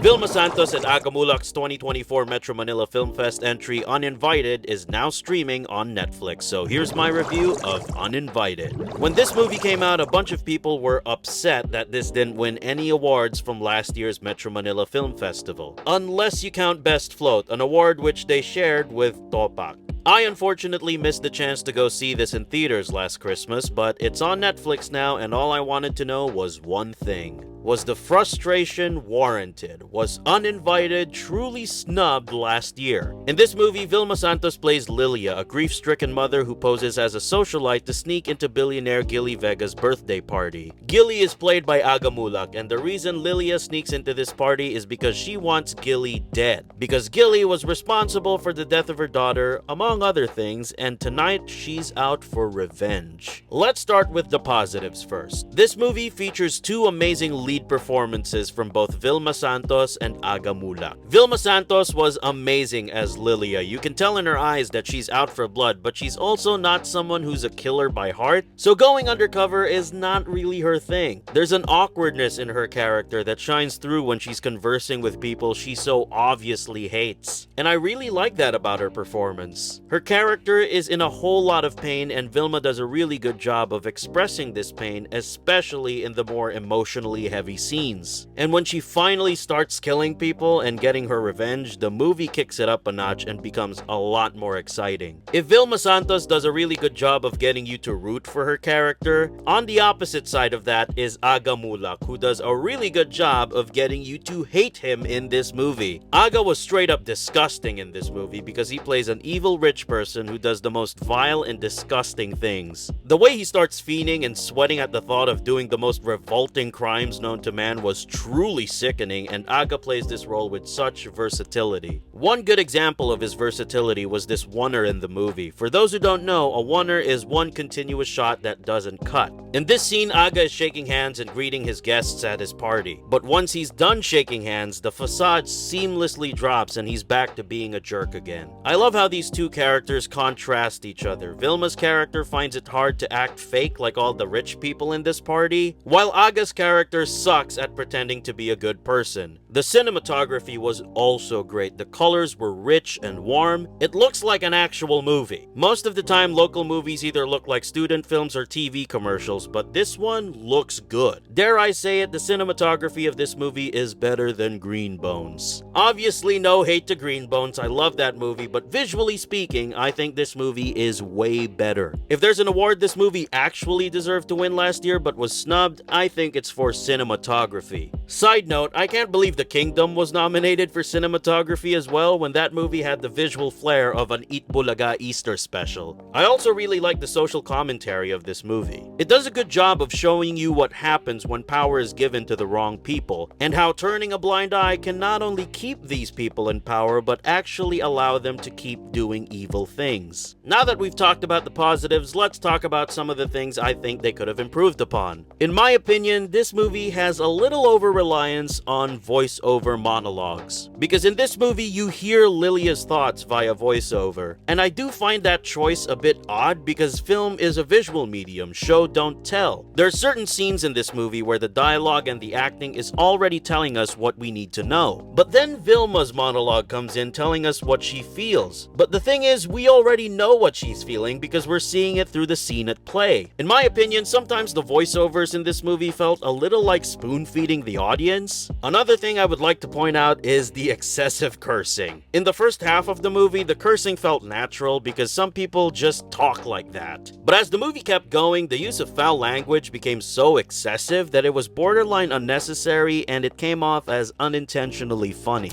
Vilma Santos and Muhlach's 2024 Metro Manila Film Fest entry Uninvited is now streaming on Netflix, so here's my review of Uninvited. When this movie came out, a bunch of people were upset that this didn't win any awards from last year's Metro Manila Film Festival, unless you count Best Float, an award which they shared with Topak. I unfortunately missed the chance to go see this in theaters last Christmas, but it's on Netflix now, and all I wanted to know was one thing. Was the frustration warranted? Was Uninvited truly snubbed last year? In this movie, Vilma Santos plays Lilia, a grief-stricken mother who poses as a socialite to sneak into billionaire Gilly Vega's birthday party. Gilly is played by Muhlach, and the reason Lilia sneaks into this party is because she wants Gilly dead. Because Gilly was responsible for the death of her daughter, among other things, and tonight she's out for revenge. Let's start with the positives first. This movie features two amazing lead performances from both Vilma Santos and Muhlach. Vilma Santos was amazing as Lilia. You can tell in her eyes that she's out for blood, but she's also not someone who's a killer by heart, so going undercover is not really her thing. There's an awkwardness in her character that shines through when she's conversing with people she so obviously hates. And I really like that about her performance. Her character is in a whole lot of pain, and Vilma does a really good job of expressing this pain, especially in the more emotionally heavy scenes. And when she finally starts killing people and getting her revenge, the movie kicks it up a notch and becomes a lot more exciting. If Vilma Santos does a really good job of getting you to root for her character, on the opposite side of that is Muhlach, who does a really good job of getting you to hate him in this movie. Aga was straight up disgusting in this movie because he plays an evil rich person who does the most vile and disgusting things. The way he starts fiending and sweating at the thought of doing the most revolting crimes known to man was truly sickening, and Aga plays this role with such versatility. One good example of his versatility was this oneer in the movie. For those who don't know, a oneer is one continuous shot that doesn't cut. In this scene, Aga is shaking hands and greeting his guests at his party. But once he's done shaking hands, the facade seamlessly drops and he's back to being a jerk again. I love how these two characters contrast each other. Vilma's character finds it hard to act fake like all the rich people in this party, while Aga's character sucks at pretending to be a good person. The cinematography was also great. The colors were rich and warm. It looks like an actual movie. Most of the time, local movies either look like student films or TV commercials, but this one looks good. Dare I say it, the cinematography of this movie is better than Green Bones. Obviously, no hate to Green Bones. I love that movie, but visually speaking, I think this movie is way better. If there's an award this movie actually deserved to win last year but was snubbed, I think it's for cinematography. Side note, I can't believe The Kingdom was nominated for cinematography as well when that movie had the visual flair of an Eat Bulaga Easter special. I also really like the social commentary of this movie. It does a good job of showing you what happens when power is given to the wrong people, and how turning a blind eye can not only keep these people in power, but actually allow them to keep doing evil things. Now that we've talked about the positives, let's talk about some of the things I think they could have improved upon. In my opinion, this movie has a little over-reliance on voice-over monologues. Because in this movie, you hear Lilia's thoughts via voiceover. And I do find that choice a bit odd because film is a visual medium, show don't tell. There are certain scenes in this movie where the dialogue and the acting is already telling us what we need to know. But then Vilma's monologue comes in telling us what she feels. But the thing is, we already know what she's feeling because we're seeing it through the scene at play. In my opinion, sometimes the voiceovers in this movie felt a little like spoon-feeding the audience. Another thing I would like to point out is the excessive cursing. In the first half of the movie, the cursing felt natural because some people just talk like that. But as the movie kept going, the use of foul language became so excessive that it was borderline unnecessary and it came off as unintentionally funny.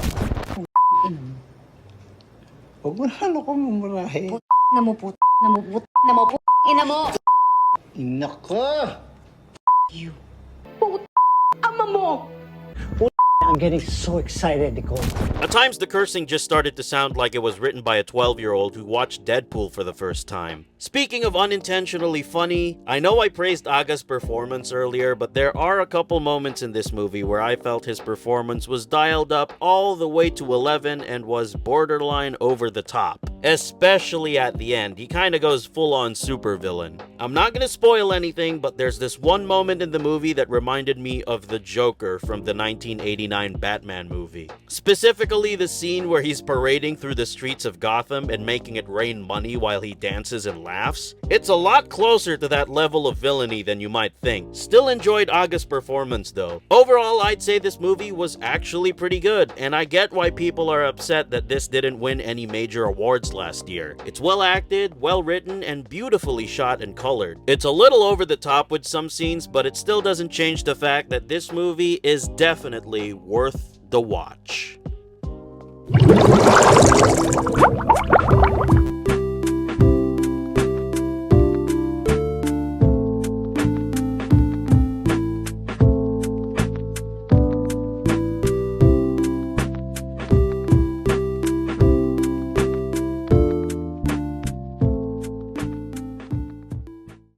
Huwag mo na ako mumurahin. Na mo po, na mo po, na mo po, ina mo! Ina ka! You. Ama mo! I'm getting so excited, Nicole. At times, the cursing just started to sound like it was written by a 12-year-old who watched Deadpool for the first time. Speaking of unintentionally funny, I know I praised Aga's performance earlier, but there are a couple moments in this movie where I felt his performance was dialed up all the way to 11 and was borderline over the top. Especially at the end, he kinda goes full-on supervillain. I'm not gonna spoil anything, but there's this one moment in the movie that reminded me of the Joker from the 1989 Batman movie. Specifically the scene where he's parading through the streets of Gotham and making it rain money while he dances and laughs. It's a lot closer to that level of villainy than you might think. Still enjoyed Aga's performance though. Overall, I'd say this movie was actually pretty good, and I get why people are upset that this didn't win any major awards last year. It's well acted, well written, and beautifully shot and colored. It's a little over the top with some scenes, but it still doesn't change the fact that this movie is definitely worth the watch.